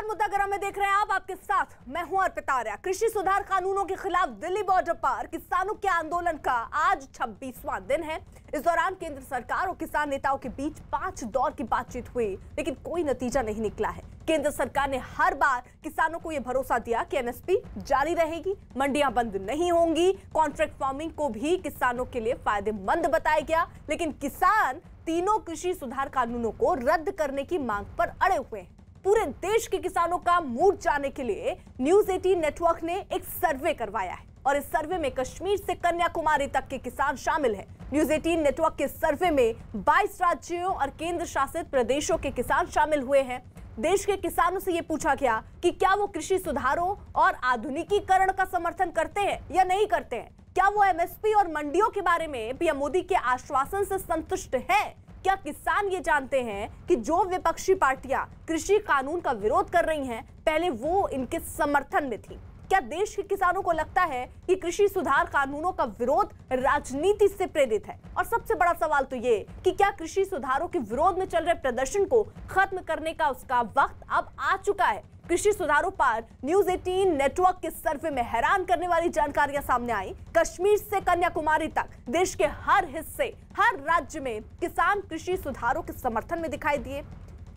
मुद्दागरम में देख रहे हैं आप, आपके साथ मैं हूं अर्पिता आर्या। कृषि सुधार कानूनों के खिलाफ दिल्ली बॉर्डर पर किसानों के आंदोलन का आज 26वां दिन है। इस दौरान केंद्र सरकार और किसान नेताओं के बीच 5 दौर की बातचीत हुई, लेकिन कोई नतीजा नहीं निकला है। केंद्र सरकार ने हर बार किसानों को यह भरोसा दिया कि एमएसपी जारी रहेगी, मंडियां बंद नहीं होंगी, कॉन्ट्रैक्ट फार्मिंग को भी किसानों के लिए फायदेमंद बताया गया, लेकिन किसान तीनों कृषि सुधार कानूनों को रद्द करने की मांग पर अड़े हुए हैं। पूरे देश के किसानों का मूड जानने के लिए न्यूज 18 नेटवर्क ने एक सर्वे करवाया है और इस सर्वे में कश्मीर से कन्याकुमारी तक के किसान शामिल हैं। न्यूज 18 नेटवर्क के सर्वे में 22 राज्यों और केंद्र शासित प्रदेशों के किसान शामिल हुए हैं। देश के किसानों से यह पूछा गया कि क्या वो कृषि सुधारों और आधुनिकीकरण का समर्थन करते हैं या नहीं करते हैं। क्या वो एमएसपी और मंडियों के बारे में पीएम मोदी के आश्वासन से संतुष्ट है। क्या किसान ये जानते हैं कि जो विपक्षी पार्टियां कृषि कानून का विरोध कर रही हैं, पहले वो इनके समर्थन में थी। क्या देश के किसानों को लगता है कि कृषि सुधार कानूनों का विरोध राजनीति से प्रेरित है। और सबसे बड़ा सवाल तो ये कि क्या कृषि सुधारों के विरोध में चल रहे प्रदर्शन को खत्म करने का उसका वक्त अब आ चुका है। कृषि सुधारों पर न्यूज 18 नेटवर्क के सर्वे में हैरान करने वाली जानकारियां सामने आई। कश्मीर से कन्याकुमारी तक देश के हर हिस्से, हर राज्य में किसान कृषि सुधारों के समर्थन में दिखाई दिए।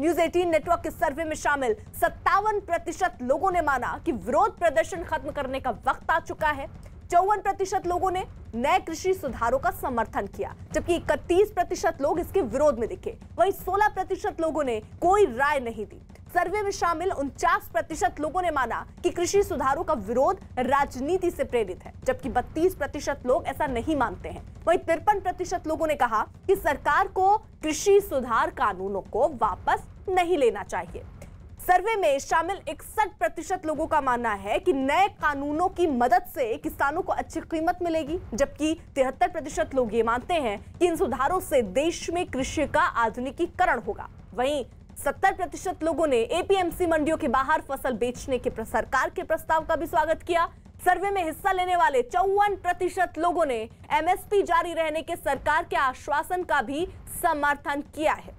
न्यूज 18 नेटवर्क के सर्वे में शामिल 57% लोगों ने माना कि विरोध प्रदर्शन खत्म करने का वक्त आ चुका है। 54% लोगों ने नए कृषि सुधारों का समर्थन किया, जबकि 31% लोग इसके विरोध में दिखे। वहीं 16% लोगों ने कोई राय नहीं दी। सर्वे में शामिल 49% लोगों ने माना कि कृषि सुधारों का विरोध राजनीति से प्रेरित है, जबकि 32% लोग ऐसा नहीं मानते हैं। वहीं 53% लोगों ने कहा कि सरकार को कृषि सुधार कानूनों को वापस नहीं लेना चाहिए। सर्वे में शामिल 61% लोगों का मानना है कि नए कानूनों की मदद से किसानों को अच्छी कीमत मिलेगी, जबकि 73% लोग ये मानते हैं कि इन सुधारों से देश में कृषि का आधुनिकीकरण होगा। वहीं 70% लोगों ने एपीएमसी मंडियों के बाहर फसल बेचने के सरकार के प्रस्ताव का भी स्वागत किया। सर्वे में हिस्सा लेने वाले 54% लोगों ने एमएसपी जारी रहने के सरकार के आश्वासन का भी समर्थन किया है।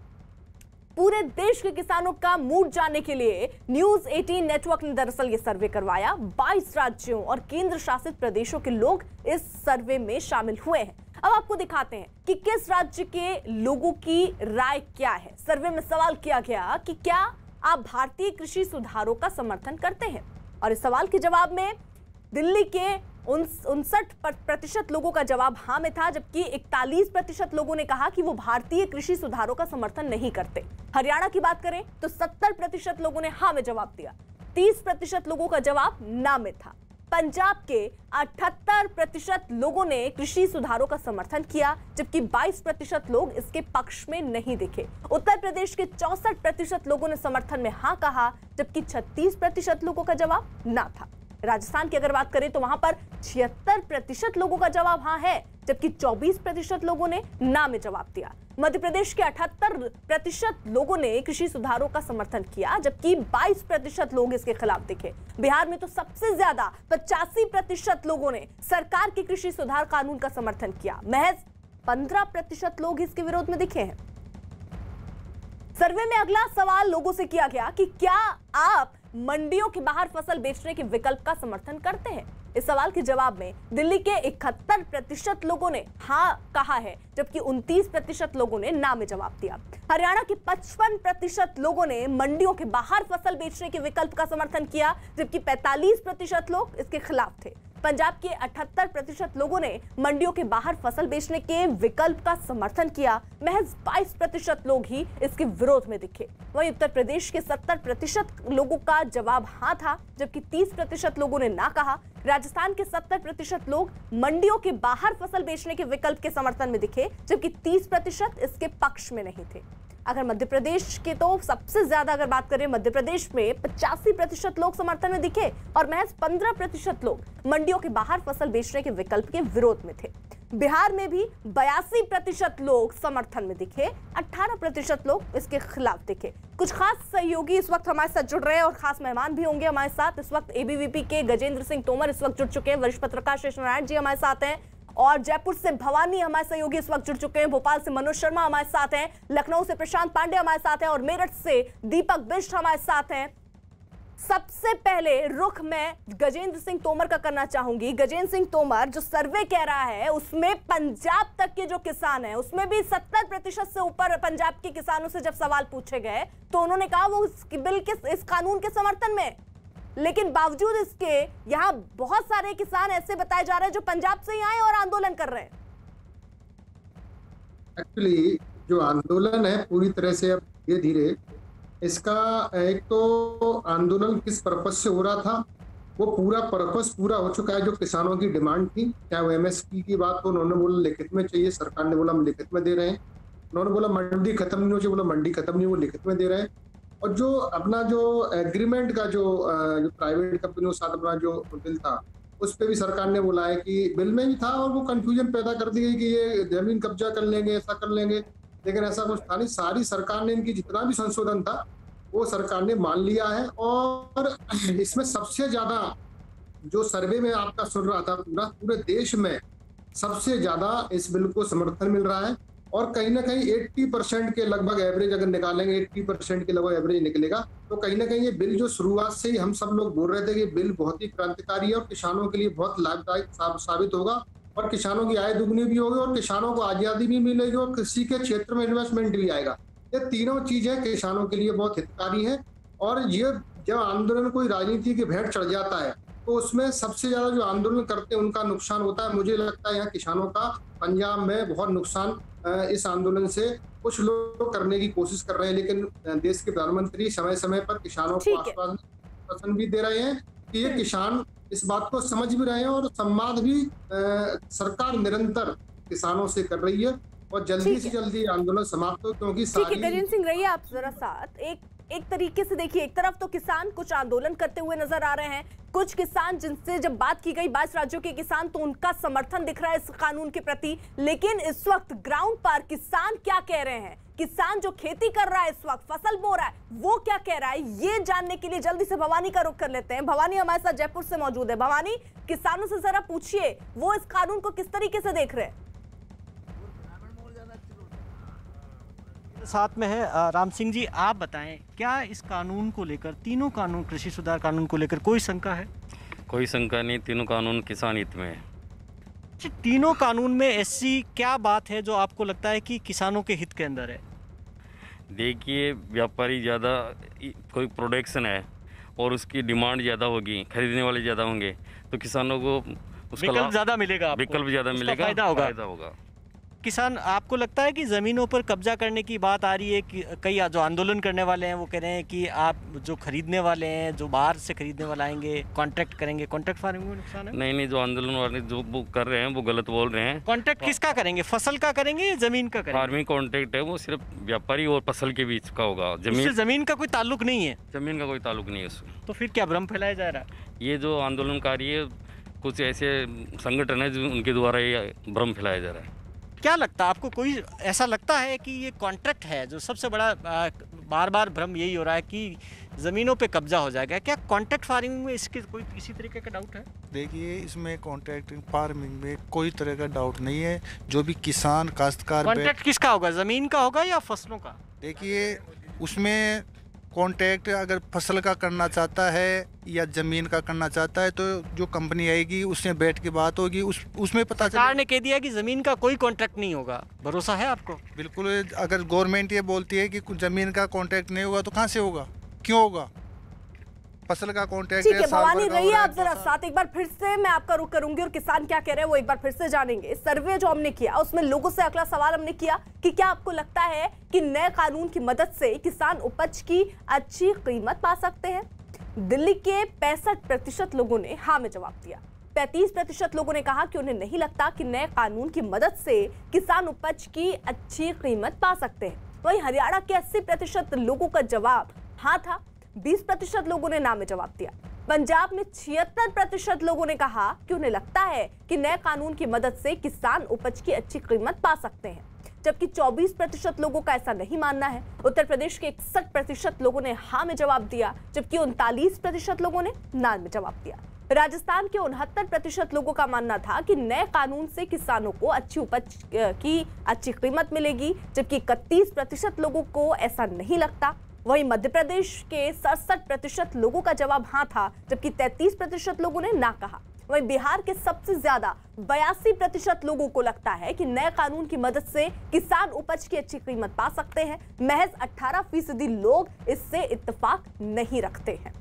पूरे देश के किसानों का मूड जानने के लिए न्यूज 18 नेटवर्क ने दरअसल ये सर्वे करवाया। 22 राज्यों और केंद्र शासित प्रदेशों के लोग इस सर्वे में शामिल हुए हैं। अब आपको दिखाते हैं कि किस राज्य के लोगों की राय क्या है। सर्वे में सवाल किया गया कि क्या आप भारतीय कृषि सुधारों का समर्थन करते हैं, और इस सवाल के जवाब में दिल्ली के 59% लोगों का जवाब हाँ में था, जबकि 41% लोगों ने कहा कि वो भारतीय कृषि सुधारों का समर्थन नहीं करते। हरियाणा की बात करें तो 70% लोगों ने हाँ में जवाब दिया। 30% लोगों का जवाब ना में था। पंजाब के 78% लोगों ने कृषि सुधारों का समर्थन किया, जबकि 22% लोग इसके पक्ष में नहीं दिखे। उत्तर प्रदेश के 64% लोगों ने समर्थन में हाँ कहा, जबकि 36% लोगों का जवाब ना था। राजस्थान की अगर बात करें तो वहां पर 76% लोगों का जवाब हाँ है, जबकि 24% लोगों ने ना में जवाब दिया। मध्य प्रदेश के 78% लोगों ने कृषि सुधारों का समर्थन किया, जबकि 22% लोग इसके खिलाफ दिखे। बिहार में तो सबसे ज्यादा 85% लोगों ने सरकार के कृषि सुधार कानून का समर्थन किया। महज 15% लोग इसके विरोध में दिखे हैं। सर्वे में अगला सवाल लोगों से किया गया कि क्या आप मंडियों के बाहर फसल बेचने के विकल्प का समर्थन करते हैं। इस सवाल के जवाब में दिल्ली के 71% लोगों ने हाँ कहा है, जबकि 29% लोगों ने ना में जवाब दिया। हरियाणा के 55% लोगों ने मंडियों के बाहर फसल बेचने के विकल्प का समर्थन किया, जबकि 45% लोग इसके खिलाफ थे। पंजाब के 78% लोगों ने मंडियों के बाहर फसल बेचने के विकल्प का समर्थन किया। महज 22% लोग ही इसके विरोध में दिखे। वहीं उत्तर प्रदेश के 70% लोगों का जवाब हाँ था, जबकि 30% लोगों ने ना कहा। राजस्थान के 70% लोग मंडियों के बाहर फसल बेचने के विकल्प के समर्थन में दिखे, जबकि 30% इसके पक्ष में नहीं थे। अगर मध्य प्रदेश के तो सबसे ज्यादा अगर बात करें, मध्य प्रदेश में 85% लोग समर्थन में दिखे और महज 15% लोग मंडियों के बाहर फसल बेचने के विकल्प के विरोध में थे। बिहार में भी 82% लोग समर्थन में दिखे, 18% लोग इसके खिलाफ दिखे। कुछ खास सहयोगी इस वक्त हमारे साथ जुड़ रहे हैं और खास मेहमान भी होंगे हमारे साथ। इस वक्त एबीवीपी के गजेंद्र सिंह तोमर इस वक्त जुड़ चुके हैं, वरिष्ठ पत्रकार शेषन नारायण जी हमारे साथ हैं, और जयपुर से भवानी हमारे सहयोगी इस वक्त जुड़ चुके हैं, भोपाल से मनोज शर्मा हमारे साथ हैं, लखनऊ से प्रशांत पांडे हमारे साथ हैं और मेरठ से दीपक बिष्ट हमारे साथ हैं। सबसे पहले रुख मैं गजेंद्र सिंह तोमर का करना चाहूंगी। गजेंद्र सिंह तोमर, जो सर्वे कह रहा है उसमें पंजाब तक के जो किसान हैं उसमें भी 70% से ऊपर पंजाब के किसानों से जब सवाल पूछे गए तो उन्होंने कहा वो इस बिल के, इस कानून के समर्थन में। लेकिन बावजूद इसके यहाँ बहुत सारे किसान ऐसे बताए जा रहे हैं जो पंजाब से ही आए और आंदोलन कर रहे हैं। एक्चुअली जो आंदोलन है पूरी तरह से अब धीरे धीरे इसका एक तो आंदोलन किस पर्पस से हो रहा था वो पूरा पर्पस पूरा हो चुका है। जो किसानों की डिमांड थी, चाहे वो एमएसपी की बात हो, उन्होंने बोला लिखित में चाहिए, सरकार ने बोला हम लिखित में दे रहे हैं। उन्होंने बोला मंडी खत्म नहीं हो चाहिए, बोला मंडी खत्म नहीं, वो लिखित में दे रहे हैं। और जो अपना जो एग्रीमेंट का जो प्राइवेट कंपनियों के साथ अपना जो बिल था उस पर भी सरकार ने बोला है कि बिल में ही था और वो कंफ्यूजन पैदा कर दी गई कि ये जमीन कब्जा कर लेंगे, ऐसा कर लेंगे, लेकिन ऐसा कुछ था नहीं। सारी सरकार ने इनकी जितना भी संशोधन था वो सरकार ने मान लिया है। और इसमें सबसे ज्यादा जो सर्वे में आपका सुन रहा था पूरे देश में सबसे ज्यादा इस बिल को समर्थन मिल रहा है। और कहीं ना कहीं 80% के लगभग एवरेज अगर निकालेंगे, 80% के लगभग एवरेज निकलेगा, तो कहीं ना कहीं ये बिल जो शुरुआत से ही हम सब लोग बोल रहे थे कि बिल बहुत ही क्रांतिकारी है और किसानों के लिए बहुत लाभदायक साबित होगा और किसानों की आय दुगनी भी होगी और किसानों को आजादी भी मिलेगी और कृषि के क्षेत्र में इन्वेस्टमेंट भी आएगा। ये तीनों चीजें किसानों के लिए बहुत हितकारी हैं। और ये जब आंदोलन कोई राजनीति की भेंट चढ़ जाता है तो उसमें सबसे ज्यादा जो आंदोलन करते हैं उनका नुकसान होता है। मुझे लगता है यहाँ किसानों का पंजाब में बहुत नुकसान इस आंदोलन से कुछ लोग करने की कोशिश कर रहे हैं, लेकिन देश के प्रधानमंत्री समय समय पर किसानों को आश्वासन भी दे रहे हैं कि ये किसान इस बात को समझ भी रहे हैं और संवाद भी सरकार निरंतर किसानों से कर रही है और जल्दी से जल्दी आंदोलन समाप्त हो, क्योंकि गजेंद्र सिंह रहिए आप जरा साथ। एक तरीके से देखिए, एक तरफ तो किसान कुछ आंदोलन करते हुए नजर आ रहे हैं, कुछ किसान जिनसे जब बात की गई 22 राज्यों के किसान तो उनका समर्थन दिख रहा है इस कानून के प्रति। लेकिन इस वक्त ग्राउंड पर किसान क्या कह रहे हैं, किसान जो खेती कर रहा है इस वक्त फसल बो रहा है वो क्या कह रहा है, ये जानने के लिए जल्दी से भवानी का रुख कर लेते हैं। भवानी हमारे साथ जयपुर से मौजूद है। भवानी, किसानों से जरा पूछिए वो इस कानून को किस तरीके से देख रहे हैं। साथ में है राम सिंह जी, आप बताएं क्या इस कानून को लेकर, तीनों कानून, कृषि सुधार कानून को लेकर कोई शंका है? कोई शंका नहीं, तीनों कानून किसान हित में है। तीनों कानून में ऐसी क्या बात है जो आपको लगता है कि किसानों के हित के अंदर है? देखिए, व्यापारी ज़्यादा कोई प्रोडक्शन है और उसकी डिमांड ज़्यादा होगी, खरीदने वाले ज़्यादा होंगे तो किसानों को उसका विकल्प ज़्यादा मिलेगा, विकल्प ज़्यादा मिलेगा, फायदा होगा। किसान, आपको लगता है कि ज़मीनों पर कब्जा करने की बात आ रही है कि कई जो आंदोलन करने वाले हैं वो कह रहे हैं कि आप जो खरीदने वाले हैं, जो बाहर से खरीदने वाले आएंगे, कॉन्ट्रैक्ट करेंगे, कॉन्ट्रैक्ट फार्मिंग में नुकसान है? नहीं, जो आंदोलन वाले जो वो कर रहे हैं वो गलत बोल रहे हैं। कॉन्ट्रैक्ट किसका करेंगे, फसल का करेंगे या जमीन का करेंगे? फार्मिंग कॉन्ट्रैक्ट है वो सिर्फ व्यापारी और फसल के बीच का होगा, जमीन का कोई ताल्लुक नहीं है। जमीन का कोई ताल्लुक नहीं है उसमें। तो फिर क्या भ्रम फैलाया जा रहा है? ये जो आंदोलनकारी है कुछ ऐसे संगठन है जो उनके द्वारा ये भ्रम फैलाया जा रहा है। क्या लगता है आपको, कोई ऐसा लगता है कि ये कॉन्ट्रैक्ट है जो सबसे बड़ा बार बार भ्रम यही हो रहा है कि ज़मीनों पे कब्जा हो जाएगा, क्या कॉन्ट्रैक्ट फार्मिंग में इसके कोई किसी तरीके का डाउट है? देखिए, इसमें कॉन्ट्रैक्ट फार्मिंग में कोई तरह का डाउट नहीं है। जो भी किसान काश्तकार, कॉन्ट्रैक्ट किसका होगा, ज़मीन का होगा या फसलों का? देखिए, उसमें कॉन्ट्रैक्ट अगर फसल का करना चाहता है या ज़मीन का करना चाहता है तो जो कंपनी आएगी उससे बैठ के बात होगी, उसमें पता चलेगा। सरकार ने कह दिया कि ज़मीन का कोई कॉन्ट्रैक्ट नहीं होगा, भरोसा है आपको? बिल्कुल। अगर गवर्नमेंट ये बोलती है कि ज़मीन का कॉन्ट्रैक्ट नहीं होगा तो कहाँ से होगा, क्यों होगा? फसल का कॉन्ट्रैक्ट है। भवानी रहिए आप जरा साथ, एक बार फिर से मैं आपका रुख करूंगी और किसान क्या कह रहे हैं वो एक बार फिर से जानेंगे। सर्वे जो हमने किया उसमें लोगों से अगला सवाल हमने किया कि क्या आपको लगता है कि नए कानून की मदद से किसान उपज की अच्छी कीमत पा सकते हैं? दिल्ली के 65% लोगों ने हाँ में जवाब दिया। 35% लोगों ने कहा कि उन्हें नहीं लगता कि नए कानून की मदद से किसान उपज की अच्छी कीमत पा सकते हैं। वहीं हरियाणा के 80% लोगों का जवाब हाँ था, 20% लोगों ने ना में जवाब दिया। पंजाब में 76% लोगों ने कहा कि उन्हें लगता है कि नए कानून की मदद से किसान उपज की अच्छी कीमत पा सकते हैं, जबकि 24% लोगों का ऐसा नहीं मानना है। उत्तर प्रदेश के 61% लोगों ने हाँ में जवाब दिया, जबकि 39% लोगों ने ना में जवाब दिया। राजस्थान के 69% लोगों का मानना था कि नए कानून से किसानों को अच्छी उपज की अच्छी कीमत मिलेगी, जबकि 31% लोगों को ऐसा नहीं लगता। वहीं मध्य प्रदेश के 67% लोगों का जवाब हाँ था, जबकि 33% लोगों ने ना कहा। वहीं बिहार के सबसे ज्यादा 82% लोगों को लगता है कि नए कानून की मदद से किसान उपज की अच्छी कीमत पा सकते हैं। महज 18% लोग इससे इत्तेफाक नहीं रखते हैं।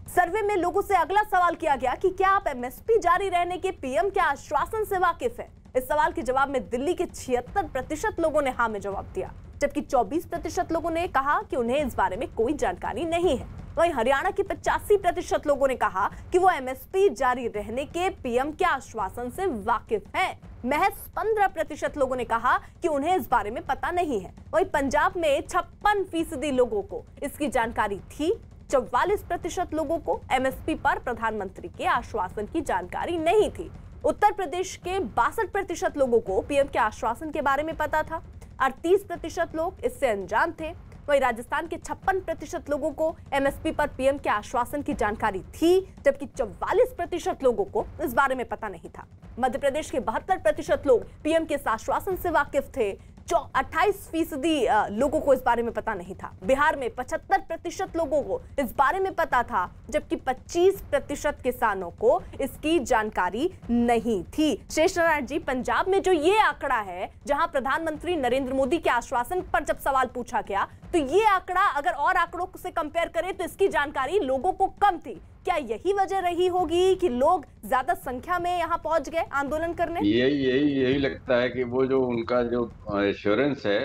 सर्वे में लोगों से अगला सवाल किया गया कि क्या आप एमएसपी जारी रहने के पीएम के आश्वासन से वाकिफ हैं? इस सवाल के जवाब में दिल्ली के 76% लोगों ने हाँ में जवाब दिया, जबकि 24% लोगों ने कहा कि उन्हें इस बारे में कोई जानकारी नहीं है। वहीं हरियाणा के 85% लोगों ने कहा कि वो एमएसपी जारी रहने के पीएम के आश्वासन से वाकिफ हैं। महज 15% लोगों ने कहा कि उन्हें इस बारे में पता नहीं है। वहीं पंजाब में 56% लोगों को इसकी जानकारी थी। 44% लोगों को एमएसपी पर प्रधानमंत्री के आश्वासन की जानकारी नहीं थी। उत्तर प्रदेश के 62% लोगों को पीएम के आश्वासन के बारे में पता था। 38% लोग इससे अनजान थे। वहीं राजस्थान के 56% लोगों को एमएसपी पर पीएम के आश्वासन की जानकारी थी, जबकि 44% लोगों को इस बारे में पता नहीं था। मध्य प्रदेश के 72% लोग पीएम के इस आश्वासन से वाकिफ थे। 28% लोगों को इस बारे में पता नहीं था। बिहार में 75% लोगों को इस बारे में पता था, जबकि 25% किसानों को इसकी जानकारी नहीं थी। शेष नारायण जी, पंजाब में जो ये आंकड़ा है, जहां प्रधानमंत्री नरेंद्र मोदी के आश्वासन पर जब सवाल पूछा गया, तो ये आंकड़ा अगर और आंकड़ों से कंपेयर करें तो इसकी जानकारी लोगों को कम थी। क्या यही वजह रही होगी कि लोग ज्यादा संख्या में यहाँ पहुंच गए आंदोलन करने? यही लगता है कि वो जो उनका जो एश्योरेंस है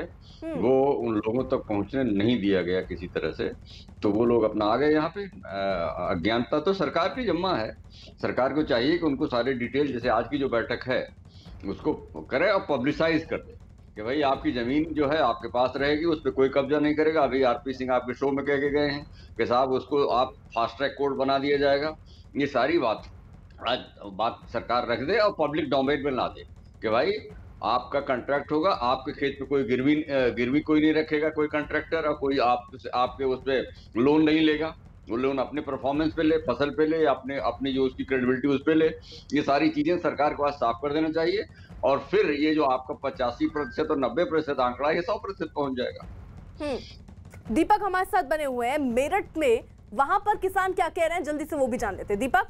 वो उन लोगों तक पहुंचने नहीं दिया गया किसी तरह से, तो वो लोग अपना आ गए यहाँ पे। अज्ञानता तो सरकार की जिम्मा है। सरकार को चाहिए कि उनको सारे डिटेल, जैसे आज की जो बैठक है उसको करे और पब्लिसाइज कर दे कि भाई आपकी जमीन जो है आपके पास रहेगी, उस पर कोई कब्जा नहीं करेगा। अभी आरपी सिंह आपके शो में कह के गए हैं कि साहब उसको आप फास्ट ट्रैक कोर्ट बना दिया जाएगा। ये सारी बात सरकार रख दे और पब्लिक डोमेन में ला दे कि भाई आपका कॉन्ट्रैक्ट होगा, आपके खेत पे कोई गिरवी कोई नहीं रखेगा, कोई कॉन्ट्रैक्टर, और कोई आपके उस पर लोन नहीं लेगा। वो लोन अपने परफॉर्मेंस पे ले, फसल पे ले, अपनी जो उसकी क्रेडिबिलिटी उस पे ले। ये सारी चीजें सरकार के पास साफ कर देना चाहिए, और फिर ये जो आपका 85% और 90% आंकड़ा, ये 100% पहुंच जाएगा। दीपक हमारे साथ बने हुए हैं मेरठ में, वहां पर किसान क्या कह रहे हैं, जल्दी से वो भी जान लेते हैं। दीपक।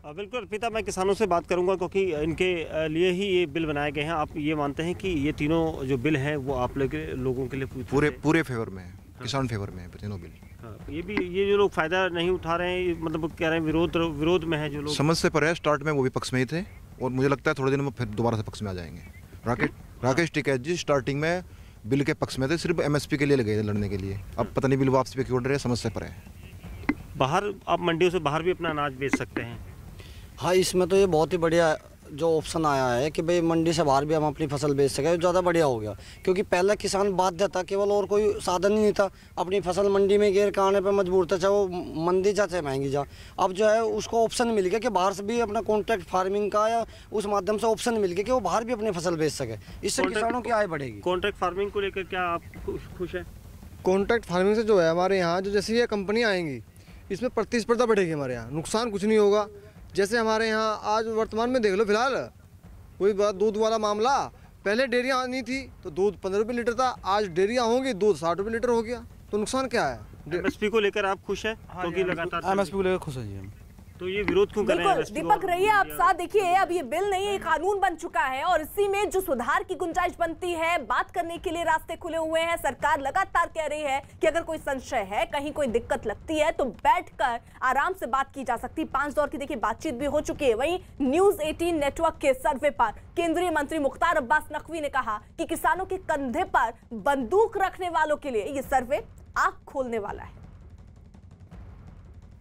बिल्कुल अर्पिता, मैं किसानों से बात करूंगा क्योंकि इनके लिए ही ये बिल बनाए गए हैं। आप ये मानते हैं कि ये तीनों जो बिल हैं वो आप लोगों के लिए पूरे फेवर में है, किसान फेवर में है तीनों बिल। हाँ, ये जो लोग फायदा नहीं उठा रहे हैं, मतलब कह रहे हैं विरोध में है जो लोग। समझ से पर है, स्टार्ट में वो भी पक्ष में ही थे और मुझे लगता है थोड़े दिन में फिर दोबारा से पक्ष में आ जाएंगे। राकेश टिकैत जी स्टार्टिंग में बिल के पक्ष में थे, सिर्फ एमएसपी के लिए लगे थे लड़ने के लिए। अब पता नहीं बिल वापसी पे क्यों उड़ रहे, समझ से पर है। बाहर आप मंडियों से बाहर भी अपना अनाज बेच सकते हैं। हाँ, इसमें तो ये बहुत ही बढ़िया जो ऑप्शन आया है कि भाई मंडी से बाहर भी हम अपनी फसल बेच सकें, ज़्यादा बढ़िया हो गया। क्योंकि पहले किसान बाध्य था, केवल और कोई साधन ही नहीं था, अपनी फसल मंडी में गिर आने पर मजबूर था, चाहे वो मंदी जा चाहे महंगी जा। अब जो है उसको ऑप्शन मिल गया कि बाहर से भी अपना कॉन्ट्रैक्ट फार्मिंग का या उस माध्यम से ऑप्शन मिल गया कि वो बाहर भी अपनी फसल बेच सके। इससे किसानों की आय बढ़ेगी। कॉन्ट्रैक्ट फार्मिंग को लेकर क्या आप खुश हैं? कॉन्ट्रैक्ट फार्मिंग से जो है हमारे यहाँ जो जैसे ये कंपनियाँ आएंगी, इसमें प्रतिस्पर्धा बढ़ेगी हमारे यहाँ, नुकसान कुछ नहीं होगा। जैसे हमारे यहाँ आज वर्तमान में देख लो, फिलहाल कोई दूध वाला मामला, पहले डेयरियाँ आनी थी तो दूध 15 रुपये लीटर था, आज डेयरियाँ होंगी दूध 60 रुपये लीटर हो गया, तो नुकसान क्या है? एमएसपी को लेकर आप खुश हैं? क्योंकि लगातार एमएसपी को लेकर खुश है जी हम। तो ये विरोध क्यों कर रहे हैं? दीपक रहिए आप साथ। देखिए, अब ये बिल नहीं, ये कानून बन चुका है और इसी में जो सुधार की गुंजाइश बनती है, बात करने के लिए रास्ते खुले हुए हैं। सरकार लगातार कह रही है कि अगर कोई संशय है, कहीं कोई दिक्कत लगती है, तो बैठकर आराम से बात की जा सकती है। 5 दौर की देखिए बातचीत भी हो चुकी है। वहीं न्यूज 18 नेटवर्क के सर्वे पर केंद्रीय मंत्री मुख्तार अब्बास नकवी ने कहा कि किसानों के कंधे पर बंदूक रखने वालों के लिए ये सर्वे आंख खोलने वाला है।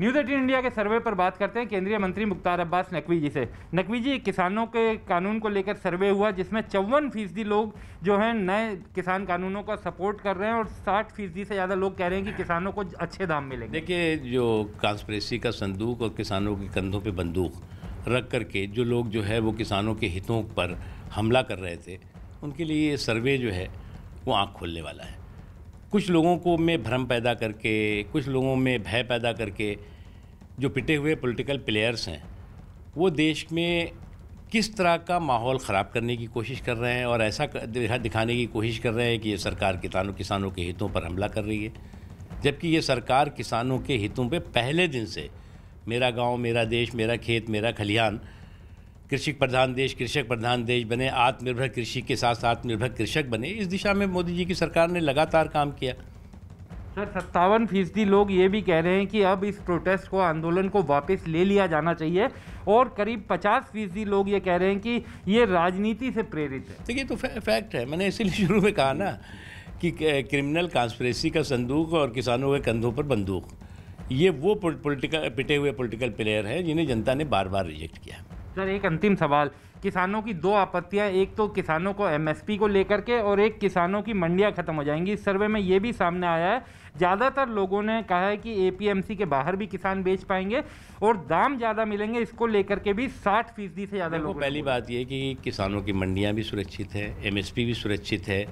न्यूज़ 18 इंडिया के सर्वे पर बात करते हैं केंद्रीय मंत्री मुख्तार अब्बास नकवी जी से। नकवी जी, किसानों के कानून को लेकर सर्वे हुआ जिसमें 54% लोग जो हैं नए किसान कानूनों का सपोर्ट कर रहे हैं और 60% से ज़्यादा लोग कह रहे हैं कि किसानों को अच्छे दाम मिलेंगे। देखिए, जो कॉन्स्पिरेसी का संदूक और किसानों के कंधों पे बंदूक रख करके जो लोग जो है वो किसानों के हितों पर हमला कर रहे थे, उनके लिए ये सर्वे जो है वो आँख खोलने वाला है। कुछ लोगों को में भ्रम पैदा करके, कुछ लोगों में भय पैदा करके जो पिटे हुए पॉलिटिकल प्लेयर्स हैं वो देश में किस तरह का माहौल ख़राब करने की कोशिश कर रहे हैं और ऐसा दिखाने की कोशिश कर रहे हैं कि ये सरकार किसानों के हितों पर हमला कर रही है, जबकि ये सरकार किसानों के हितों पे पहले दिन से मेरा गांव, मेरा देश, मेरा खेत, मेरा खलिहान, कृषक प्रधान देश बने, आत्मनिर्भर कृषि के साथ आत्मनिर्भर कृषक बने, इस दिशा में मोदी जी की सरकार ने लगातार काम किया। सर 57% लोग ये भी कह रहे हैं कि अब इस प्रोटेस्ट को, आंदोलन को वापस ले लिया जाना चाहिए, और करीब 50% लोग ये कह रहे हैं कि ये राजनीति से प्रेरित है। देखिए, तो फैक्ट है। मैंने इसीलिए शुरू में कहा ना कि क्रिमिनल कॉन्स्पिरेसी का संदूक और किसानों के कंधों पर बंदूक, ये वो पिटे हुए पॉलिटिकल प्लेयर हैं जिन्हें जनता ने बार बार रिजेक्ट किया। सर एक अंतिम सवाल, किसानों की दो आपत्तियां, एक तो किसानों को एमएसपी को लेकर के और एक किसानों की मंडियां खत्म हो जाएंगी। इस सर्वे में ये भी सामने आया है, ज़्यादातर लोगों ने कहा है कि एपीएमसी के बाहर भी किसान बेच पाएंगे और दाम ज़्यादा मिलेंगे, इसको लेकर के भी 60% से ज़्यादा लोगों। पहली बात ये कि किसानों की मंडियाँ भी सुरक्षित है, एमएसपी भी सुरक्षित है,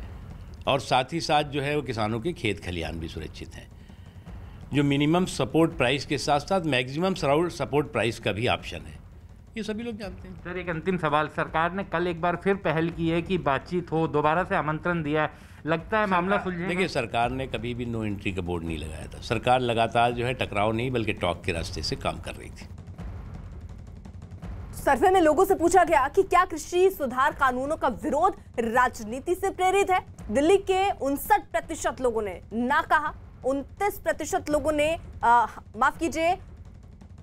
और साथ ही साथ जो है वो किसानों के खेत खलिहान भी सुरक्षित हैं। जो मिनिमम सपोर्ट प्राइस के साथ साथ मैक्सिमम सपोर्ट प्राइस का भी ऑप्शन है, ये सभी लोग जानते हैं। सर एक अंतिम सवाल, सरकार ने कल एक बार फिर पहल की है कि बातचीत हो, दोबारा से आमंत्रण दिया है, लगता है मामला सुलझेगा? देखिए, सरकार ने कभी भी नो एंट्री का बोर्ड नहीं लगाया था। सरकार लगातार जो है टकराव नहीं बल्कि टॉक के रास्ते से काम कर रही थी। सर्वे में लोगों से पूछा गया कि क्या कृषि सुधार कानूनों का विरोध राजनीति से प्रेरित है। दिल्ली के 59% लोगों ने ना कहा, 29% लोगों ने माफ कीजिए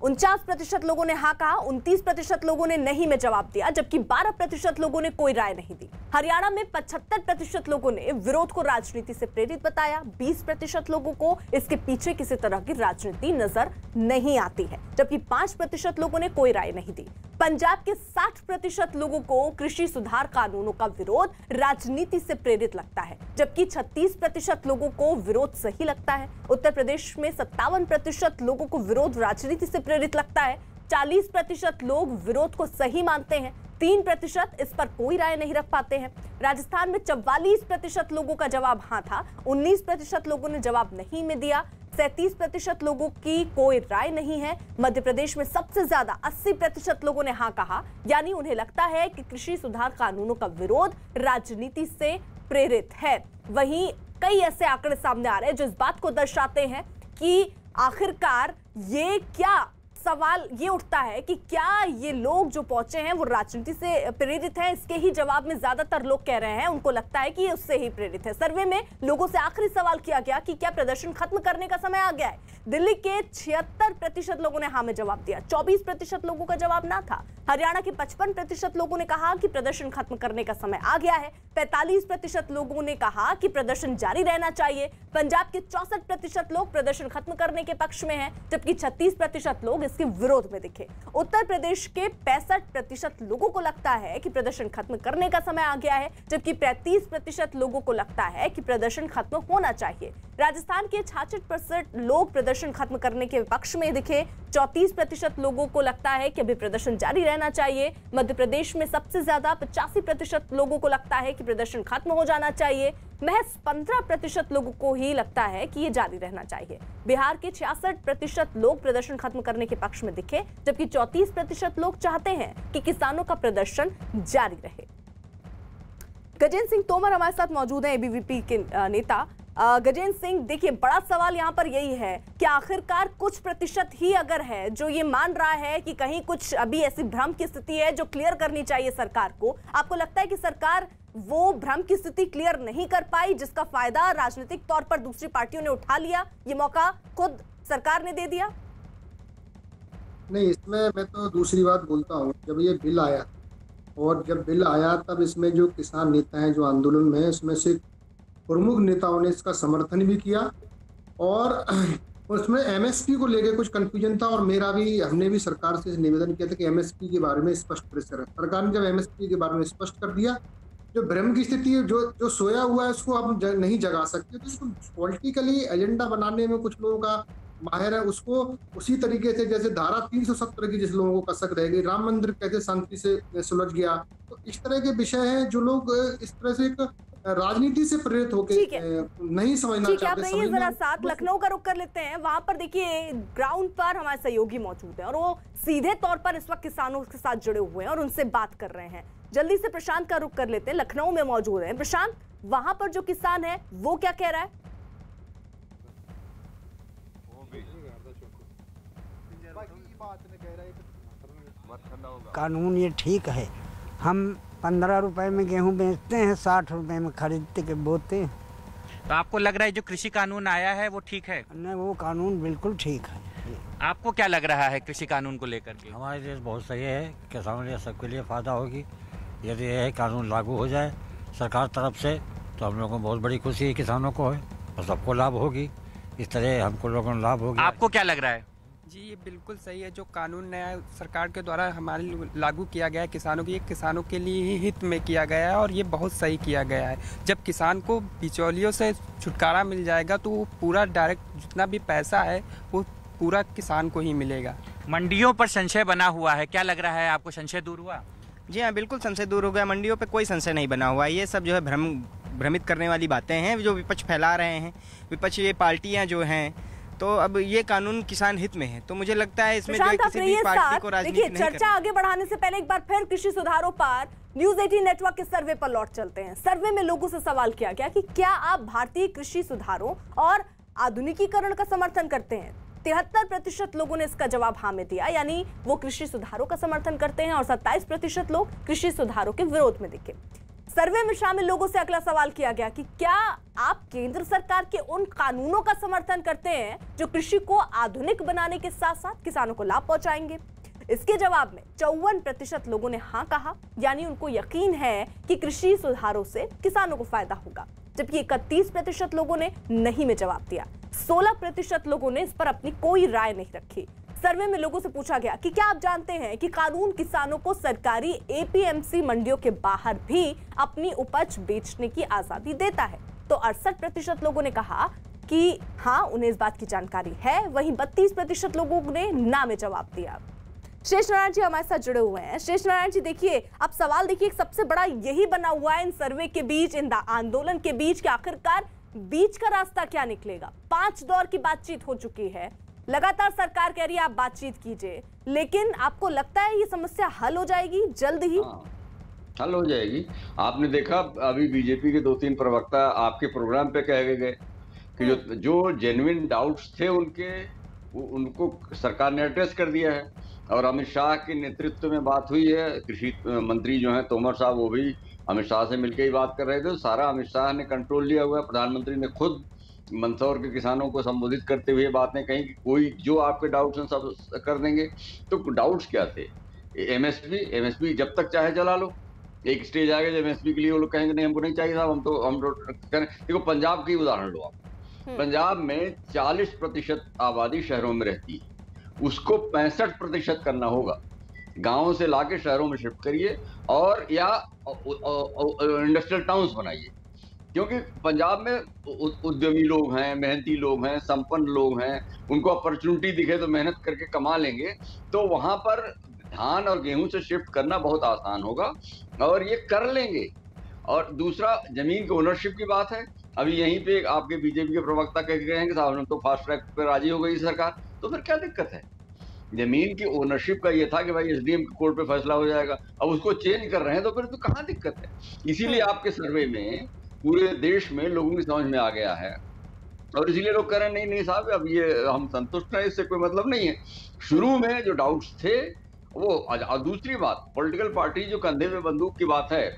49% लोगों ने हाँ कहा, 29% लोगों ने नहीं में जवाब दिया, जबकि 12% लोगों ने कोई राय नहीं दी। हरियाणा में 75% लोगों ने विरोध को राजनीति से प्रेरित बताया, 20% लोगों को इसके पीछे किसी तरह की राजनीति नजर नहीं आती है, जबकि 5% लोगों ने कोई राय नहीं दी। पंजाब के 60% लोगों को कृषि सुधार कानूनों का विरोध राजनीति से प्रेरित लगता है, जबकि 36% लोगों को विरोध सही लगता है। उत्तर प्रदेश में 57% लोगों को विरोध राजनीति से प्रेरित लगता है, 40% लोग विरोध को सही मानते हैं, 3% इस पर कोई राय नहीं रख पाते हैं। राजस्थान में 44% लोगों का जवाब हाँ था, 19% लोगों ने जवाब नहीं में दिया, 37% लोगों की कोई राय नहीं है। मध्य प्रदेश में सबसे ज्यादा 80% लोगों ने हाँ कहा, यानी उन्हें लगता है कि कृषि सुधार कानूनों का विरोध राजनीति से प्रेरित है। वहीं कई ऐसे आंकड़े सामने आ रहे हैं जो इस बात को दर्शाते हैं कि आखिरकार ये क्या सवाल ये उठता है कि क्या ये लोग जो पहुंचे हैं वो राजनीति से प्रेरित हैं। इसके ही जवाब में ज्यादातर लोग कह रहे हैं उनको लगता है कि ये उससे ही प्रेरित है। सर्वे में लोगों से आखिरी सवाल किया गया कि क्या प्रदर्शन खत्म करने का समय आ गया है। दिल्ली के 76% लोगों ने हाँ में जवाब दिया, 24% लोगों का जवाब ना था। हरियाणा के 55% लोगों ने कहा कि प्रदर्शन खत्म करने का समय आ गया है, 45% लोगों ने कहा कि प्रदर्शन जारी रहना चाहिए। पंजाब के 64% लोग प्रदर्शन खत्म करने के पक्ष में हैं, जबकि 36% लोग इसके विरोध में दिखे। उत्तर प्रदेश के 65% लोगों को लगता है कि प्रदर्शन खत्म करने का समय आ गया है, जबकि 35% लोगों को लगता है कि प्रदर्शन खत्म होना चाहिए। राजस्थान के 66% लोग प्रदर्शन खत्म करने के पक्ष में दिखे, 34% लोगों को लगता है कि अभी प्रदर्शन जारी रहना चाहिए। मध्य प्रदेश में सबसे ज्यादा 85% लोगों को लगता है कि प्रदर्शन खत्म हो जाना चाहिए। महज 15% लोगों को ही लगता है कि ये जारी रहना चाहिए। बिहार के 66% लोग प्रदर्शन खत्म करने के पक्ष में दिखे, जबकि 34% लोग चाहते हैं कि किसानों का प्रदर्शन जारी रहे। गजेंद्र सिंह तोमर हमारे साथ मौजूद हैं, एबीवीपी के नेता। गजेंद्र सिंह, देखिए बड़ा सवाल यहाँ पर यही है कि आखिरकार कुछ प्रतिशत ही अगर है जो ये मान रहा है कि कहीं कुछ अभी ऐसी भ्रम की स्थिति है जो क्लियर करनी चाहिए सरकार को, आपको लगता है कि सरकार वो भ्रम की स्थिति क्लियर नहीं कर पाई जिसका फायदा राजनीतिक तौर पर दूसरी पार्टियों ने उठा लिया, ये मौका खुद सरकार ने दे दिया? नहीं, इसमें मैं तो दूसरी बात बोलता हूँ। जब ये बिल आया और जब बिल आया तब इसमें जो किसान नेता हैं जो आंदोलन में है, उसमें से प्रमुख नेताओं ने इसका समर्थन भी किया और उसमें एमएसपी को लेकर कुछ कंफ्यूजन था और हमने भी सरकार से निवेदन किया था कि एमएसपी के बारे में स्पष्ट प्रेशर है। सरकार ने जब एमएसपी के बारे में स्पष्ट कर दिया, जो भ्रम की स्थिति है, जो सोया हुआ है उसको हम नहीं जगा सकते, तो इसको पॉलिटिकली एजेंडा बनाने में कुछ लोगों का माहिर है, उसको उसी तरीके से जैसे धारा 370 की जिस लोगों को कसक रह गई, राम मंदिर कैसे शांति से सुलझ गया, तो इस तरह के विषय हैं जो लोग इस तरह से एक राजनीति से प्रेरित होकर नहीं समझना ठीक है, आप चाहते। रहिए जरा साथ, लखनऊ का रुख कर लेते हैं। वहां पर देखिए ग्राउंड पर हमारे सहयोगी मौजूद हैं और वो सीधे तौर पर इस वक्त किसानों के साथ जुड़े हुए हैं और उनसे बात कर रहे हैं। जल्दी से प्रशांत का रुख कर लेते हैं, लखनऊ में मौजूद है। प्रशांत, वहां पर जो किसान है वो क्या कह रहा है? कानून ये ठीक है। हम 15 रुपए में गेहूं बेचते हैं, 60 रुपए में खरीदते के बोते हैं। तो आपको लग रहा है जो कृषि कानून आया है वो ठीक है? नहीं, वो कानून बिल्कुल ठीक है। आपको क्या लग रहा है कृषि कानून को लेकर के? हमारे देश बहुत सही है, किसानों के सबके लिए फ़ायदा होगी यदि यह कानून लागू हो जाए सरकार तरफ से, तो हम लोगों को बहुत बड़ी खुशी है, किसानों को है और सबको लाभ होगी। इस तरह हमको लोगों को लाभ होगा। आपको क्या लग रहा है? जी, ये बिल्कुल सही है। जो कानून नया सरकार के द्वारा हमारे लागू किया गया है किसानों के, ये किसानों के लिए ही हित में किया गया है और ये बहुत सही किया गया है। जब किसान को बिचौलियों से छुटकारा मिल जाएगा तो वो पूरा डायरेक्ट जितना भी पैसा है वो पूरा किसान को ही मिलेगा। मंडियों पर संशय बना हुआ है, क्या लग रहा है आपको, संशय दूर हुआ? जी हाँ, बिल्कुल संशय दूर हो गया। मंडियों पे कोई संशय नहीं बना हुआ है। ये सब जो है भ्रमित करने वाली बातें हैं जो विपक्ष फैला रहे हैं। विपक्ष ये पार्टियां जो हैं, तो अब ये कानून किसान हित में है, तो मुझे लगता है इसमें जो किसी भी पार्टी को राजनीति नहीं करनी। चर्चा आगे बढ़ाने से पहले एक बार फिर कृषि सुधारों पर न्यूज़ 18 नेटवर्क के सर्वे पर लौट चलते हैं। सर्वे में लोगों से सवाल किया गया कि क्या आप भारतीय कृषि सुधारों और आधुनिकीकरण का समर्थन करते हैं। 73% लोगों ने इसका जवाब हाँ में दिया, यानी वो कृषि सुधारों का समर्थन करते हैं, और 27% लोग कृषि सुधारों के विरोध में दिखे। सर्वे में शामिल लोगों से अगला सवाल किया गया कि क्या आप केंद्र सरकार के उन कानूनों का समर्थन करते हैं जो कृषि को आधुनिक बनाने के साथ साथ किसानों को लाभ पहुंचाएंगे। इसके जवाब में 54% लोगों ने हाँ कहा, यानी उनको यकीन है कि कृषि सुधारों से किसानों को फायदा होगा, जबकि 31% लोगों ने नहीं में जवाब दिया। 16% लोगों ने इस पर अपनी कोई राय नहीं रखी। सर्वे में लोगों से पूछा गया कि क्या आप जानते हैं कि कानून किसानों को सरकारी एपीएमसी मंडियों के बाहर भी अपनी उपज बेचने की आजादी देता है, तो 68% लोगों ने कहा कि हाँ, उन्हें इस बात की जानकारी है। वहीं 32% लोगों ने ना में जवाब दिया। शेष नारायण जी हमारे साथ जुड़े हुए हैं। शेष नारायण जी, देखिए अब सवाल देखिए सबसे बड़ा यही बना हुआ है इन सर्वे के बीच, इन आंदोलन के बीच, कि आखिरकार बीच का रास्ता क्या निकलेगा। 5 दौर की बातचीत हो चुकी है, लगातार सरकार कह रही है आप बातचीत कीजिए, लेकिन आपको लगता है ये समस्या हल हो जाएगी जल्द ही? हल हो जाएगी। आपने देखा अभी बीजेपी के 2-3 प्रवक्ता आपके प्रोग्राम पे कह गए कि जो जेन्युइन डाउट्स थे उनको सरकार ने एड्रेस कर दिया है। और अमित शाह के नेतृत्व में बात हुई है। कृषि मंत्री जो हैं तोमर साहब, वो भी अमित शाह से मिलकर ही बात कर रहे थे। सारा अमित शाह ने कंट्रोल लिया हुआ है। प्रधानमंत्री ने खुद मंदसौर के किसानों को संबोधित करते हुए बातें कही कि कोई जो आपके डाउट्स हैं सब कर देंगे। तो डाउट्स क्या थे? एमएसपी जब तक चाहे चला लो। एक स्टेज आ गया जब एमएसपी के लिए वो लोग कहेंगे नहीं हमको नहीं चाहिए साहब, हम तो करें। देखो पंजाब की उदाहरण लो आप। पंजाब में 40% आबादी शहरों में रहती है, उसको 65% करना होगा। गांवों से लाके शहरों में शिफ्ट करिए और या इंडस्ट्रियल टाउन्स बनाइए, क्योंकि पंजाब में उद्यमी लोग हैं, मेहनती लोग हैं, संपन्न लोग हैं, उनको अपॉर्चुनिटी दिखे तो मेहनत करके कमा लेंगे। तो वहां पर धान और गेहूं से शिफ्ट करना बहुत आसान होगा और ये कर लेंगे। और दूसरा, जमीन की ओनरशिप की बात है। अभी यहीं पे आपके बीजेपी के प्रवक्ता कह गए हैं कि साहब हम तो फास्ट ट्रैक पर राजी हो गई सरकार, तो फिर क्या दिक्कत है? जमीन की ओनरशिप का ये था कि भाई एसडीएम के कोर्ट पे फैसला हो जाएगा, अब उसको चेंज कर रहे हैं, तो फिर तो कहाँ दिक्कत है? इसीलिए आपके सर्वे में पूरे देश में लोगों की समझ में आ गया है और इसीलिए लोग कह रहे हैं नहीं साहब अब ये हम संतुष्ट हैं, इससे कोई मतलब नहीं है। शुरू में जो डाउट्स थे वो। और दूसरी बात, पॉलिटिकल पार्टी जो कंधे में बंदूक की बात है,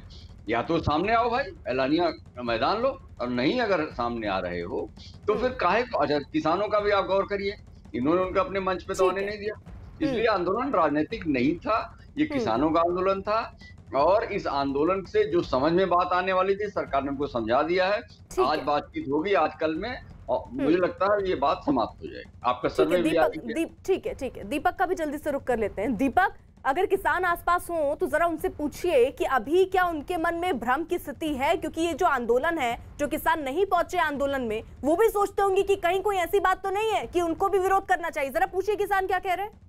या तो सामने आओ भाई, एलानिया मैदान लो, और नहीं अगर सामने आ रहे हो तो फिर काहे को। अच्छा, किसानों का भी आप गौर करिए, इन्होंने उनका अपने मंच पे तो आने नहीं दिया। इसलिए आंदोलन राजनीतिक नहीं था, ये किसानों का आंदोलन था। और इस आंदोलन से जो समझ में बात आने वाली थी सरकार ने उनको समझा दिया है। आज बातचीत होगी आजकल में और मुझे लगता है ये बात समाप्त हो जाएगी। आपका सर्वे भी ठीक है। दीपक का भी जल्दी से रुक कर लेते हैं। दीपक, अगर किसान आसपास हो तो जरा उनसे पूछिए कि अभी क्या उनके मन में भ्रम की स्थिति है, क्योंकि ये जो आंदोलन है, जो किसान नहीं पहुंचे आंदोलन में, वो भी सोचते होंगे कि कहीं कोई ऐसी बात तो नहीं है कि उनको भी विरोध करना चाहिए। जरा पूछिए किसान क्या कह रहे हैं।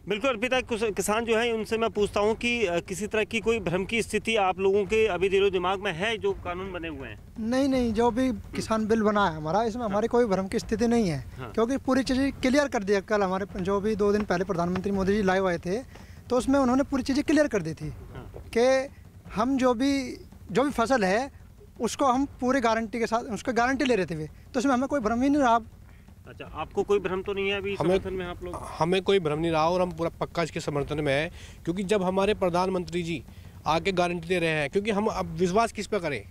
बिल्कुल अर्पिता, किसान जो है उनसे मैं पूछता हूँ कि किसी तरह की कोई भ्रम की स्थिति आप लोगों के अभी दिलो दिमाग में है जो कानून बने हुए हैं? नहीं, जो भी किसान बिल बना है हमारा, इसमें हमारी कोई भ्रम की स्थिति नहीं है। क्योंकि पूरी चीज़ें क्लियर कर दिया। कल हमारे जो भी 2 दिन पहले प्रधानमंत्री मोदी जी लाइव आए थे, तो उसमें उन्होंने पूरी चीज़ें क्लियर कर दी थी कि हम जो भी फसल है उसको हम पूरी गारंटी के साथ उसको गारंटी ले रहे थे, तो उसमें हमें कोई भ्रम ही नहीं रहा। अच्छा, आपको कोई भ्रम तो नहीं है अभी समर्थन में आप लोग? हमें कोई भ्रम नहीं रहा और हम पूरा पक्का इसके समर्थन में है, क्योंकि जब हमारे प्रधानमंत्री जी आके गारंटी दे रहे हैं, क्योंकि हम अब विश्वास किस पे करें?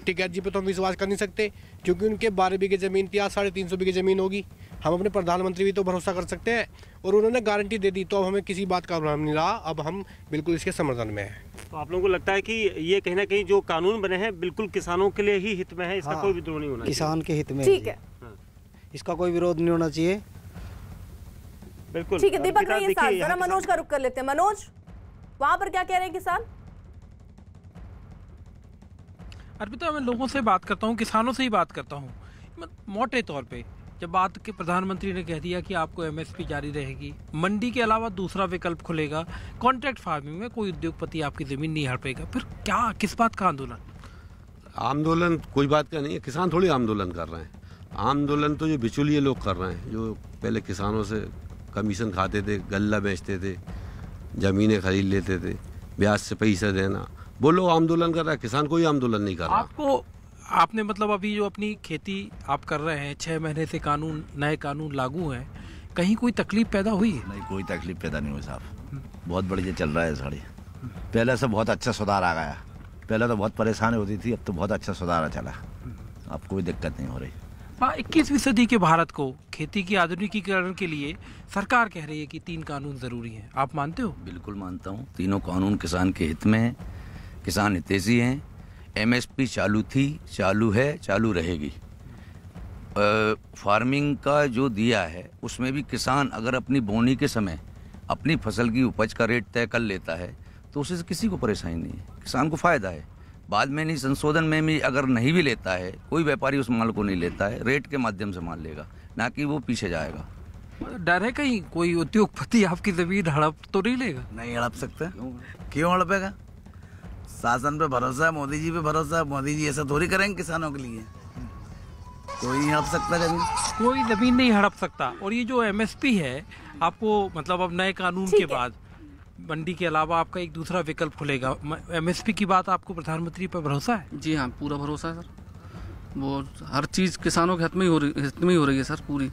टिकैत जी पे तो हम विश्वास कर नहीं सकते, क्योंकि उनके 12 बीघे ज़मीन थी, आज 350 बीघे ज़मीन होगी। हम अपने प्रधानमंत्री भी तो भरोसा कर सकते हैं और उन्होंने गारंटी दे दी, तो अब हमें किसी बात का भ्रम नहीं रहा। अब हम बिल्कुल इसके समर्थन में हैं। तो आप लोगों को लगता है कि ये कहीं ना कहीं जो कानून बने हैं बिल्कुल किसानों के लिए ही हित में है, इसका कोई विद्रोह नहीं होना चाहिए? किसान के हित में, ठीक है, इसका कोई विरोध नहीं होना चाहिए। बिल्कुल ठीक है। दीपक रहिए साथ, जरा मनोज का रुख कर लेते हैं। मनोज, वहां पर क्या कह रहे हैं किसान? अर्पिता, मैं लोगों से बात करता हूँ, किसानों से ही बात करता हूँ। मोटे तौर पे जब बात के प्रधानमंत्री ने कह दिया कि आपको एमएसपी जारी रहेगी, मंडी के अलावा दूसरा विकल्प खुलेगा, कॉन्ट्रैक्ट फार्मिंग में कोई उद्योगपति आपकी ज़मीन नहीं हड़पेगा, फिर क्या, किस बात का आंदोलन? आंदोलन कोई बात का नहीं है, किसान थोड़ी आंदोलन कर रहे हैं। आंदोलन तो जो बिचौलिए लोग कर रहे हैं, जो पहले किसानों से कमीशन खाते थे, गल्ला बेचते थे, ज़मीनें खरीद लेते थे, ब्याज से पैसा देना, वो लोग आंदोलन कर रहा है। किसान कोई आंदोलन नहीं कर रहा। आपने मतलब अभी जो अपनी खेती आप कर रहे हैं, 6 महीने से नए कानून लागू हैं, कहीं कोई तकलीफ पैदा हुई? नहीं, कोई तकलीफ पैदा नहीं हुई साहब, बहुत बढ़िया चल रहा है साड़ी। पहले से बहुत अच्छा सुधार आ गया, पहले तो बहुत परेशानी होती थी, अब तो बहुत अच्छा सुधार चला, अब कोई दिक्कत नहीं हो रही। 21वीं सदी के भारत को खेती की आधुनिकीकरण के लिए सरकार कह रही है कि 3 कानून जरूरी हैं, आप मानते हो? बिल्कुल मानता हूँ, तीनों कानून किसान के हित में हैं, किसान हितैषी हैं। एमएसपी चालू थी, चालू है, चालू रहेगी। फार्मिंग का जो दिया है उसमें भी किसान अगर अपनी बोनी के समय अपनी फसल की उपज का रेट तय कर लेता है तो उससे किसी को परेशानी नहीं है, किसान को फ़ायदा है। बाद में नहीं, संशोधन में भी अगर नहीं भी लेता है, कोई व्यापारी उस माल को नहीं लेता है, रेट के माध्यम से माल लेगा, ना कि वो पीछे जाएगा। डर है कहीं कोई उद्योगपति आपकी ज़मीन हड़प तो नहीं लेगा? नहीं हड़प सकते। क्यों हड़पेगा? शासन पे भरोसा है, मोदी जी पे भरोसा है। मोदी जी ऐसा थोड़ी करेंगे किसानों के लिए, कोई नहीं हड़प सकता जमीन, कोई ज़मीन नहीं हड़प सकता। और ये जो एमएसपी है, आपको मतलब अब नए कानून के बाद मंडी के अलावा आपका एक दूसरा विकल्प खुलेगा, एमएसपी की बात आपको प्रधानमंत्री पर भरोसा है? जी हाँ, पूरा भरोसा है सर। वो हर चीज़ किसानों के हित में ही हो रही है सर, पूरी